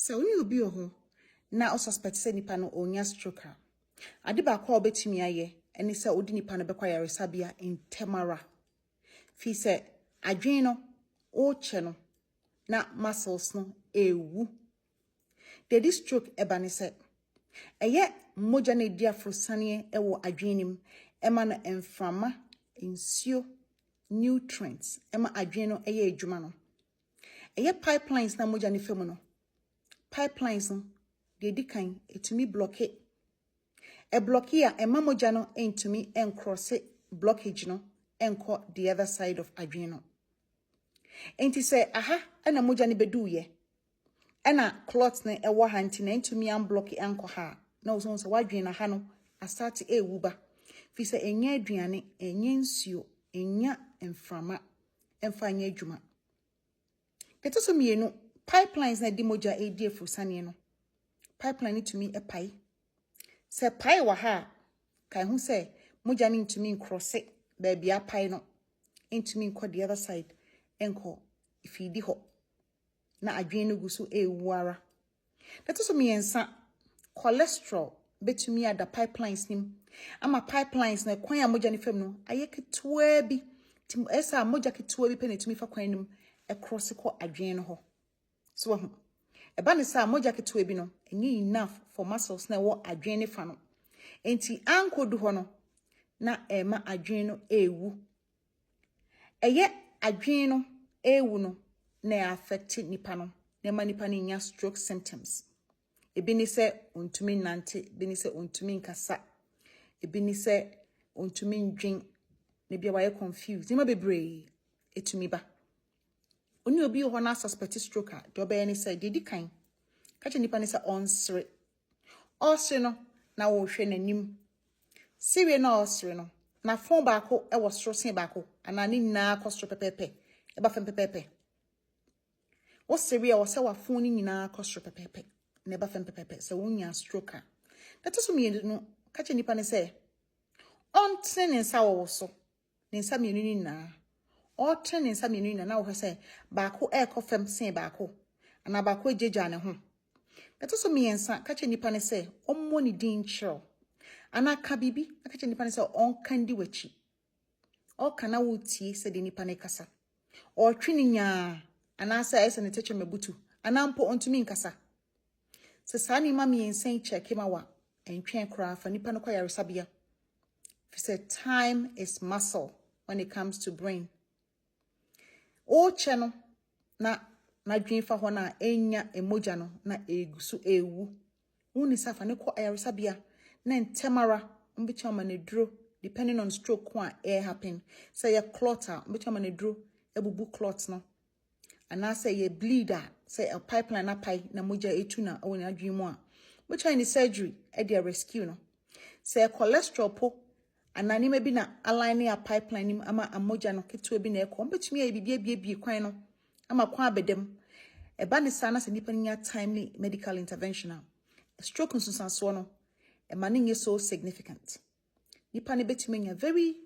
So when you be ho na o suspect say nipa no onya stroke a ade ba kwa obetimi aye eni say odi nipa no bekwa yaresabia intemara fi say adwen no o che no na muscles no ewu de this stroke eba ne say eye moja na di afrosane ewo adwenim ema na emframa ensio nutrients ema adwen no eye adwuma no eye pipelines na moja ne femu no pipelines no de dikan etumi block blocky a ema moja no entumi encross blockage no enko the other side of adwen no enti say aha ana moja ne bedu ye ana clots na ewo ha nti na entumi unblock enko ha na wo so wadwen na ha no asate ewuba fi say enya aduane enya nsuo enya emframa emfa anya adwuma keteso mienu pipelines na di moja edi efusane no pipeline to me epai se pai wa ha kai hu se moja ni to me cross it baby apai no into me the other side enko ifidi ho na adwen no guso ewuara keteso miensa cholesterol betumi ada pipelines nim ama pipelines na kwan ya moja ni fam no ayeketwa bi tim esa moja ketwa bi pe na tumi fa kwan nim cross ko adwen no ho so ho eba ne sa moja ketwa bi no enye enough for muscles na wo adwen ne fa no enti ankodu ho no na ema adwen no ewu eye adwen no ewu no na affect nipa no na ma nipa ni nya stroke symptoms ebi ni se ontumi nante ebi ni se ontumi nkasa ebi ni se ontumi ndwen na bia waye confused nima bebre etumi ba oni obi ho na suspect stroke a de obey ni se dedi kan ka che nipa ni se onsre osre no na wo hwe nanim siwe na osre no na fon baako e wo soro sen baako ana ni na akosro pepepe e ba fem pepepe wo siwe wo se wa fon ni nyina akosro pepepe na e ba fem pepepe se wonya stroke a that is me no ka che nipa ni se ontene ne nsa wo so ne nsa mienu ni na otene ne nsa mienu ni na wo se baako e ko fem sen baako ana baako ejeja ne ho that is me ensa ka che nipa ni se ommo ni din chiro ana ka bibi aka che nipa ni se on kandi wachi o kana wutie se de nipa ne kasa o twini nya ana sa ese ne teche mebutu ana mpo ontumi nkasa se sani mami ensen check ma wa entwen kra fa nipa no kwa yaresabia fi say time is muscle when it comes to brain o cheno na dwen fa ho na enya emoja no na egusu ewu woni safa ne kwa yaresabia na ntemara mbicha ma ne duro depending on stroke kwa air happen say ya clotter mbicha ma ne duro ebubu clot no ana say ye bleeder say a pipeline na pai na moja etu na woni adwen mu a mbicha ni surgery e dey rescue no say cholesterol po anani me bi na align a pipeline nim ama amoja no ketu bi na ekọ mbetumi ya bibie kwan no ama kwa abedem eba ne sana se nipa nya timely medical intervention a stroke nsunsanso no emaning is so significant nipa ne betumi nya very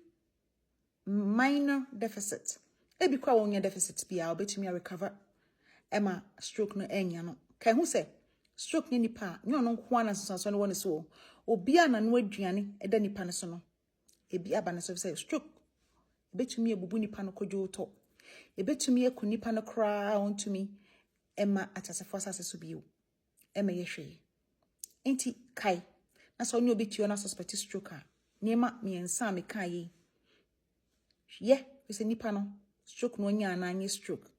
minor deficit ebi kwa wonya deficit bia obetumi recover ema stroke no enya no kai hu se stroke ni nipa nyo no nko na nsunsanso no woni so obi ana no aduane eda nipa ne so no ebi aba ne so say stroke betumi ebubu nipa no kodwo to ebetumi eku nipa no kra ontumi ema atasefo asase so biu ema yehwe enti kai na so onye obi tio na suspect stroke a niema miensa me kai ye ese nipa no stroke no nya na anye stroke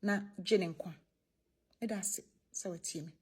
na gene nkwa eda se sawatie me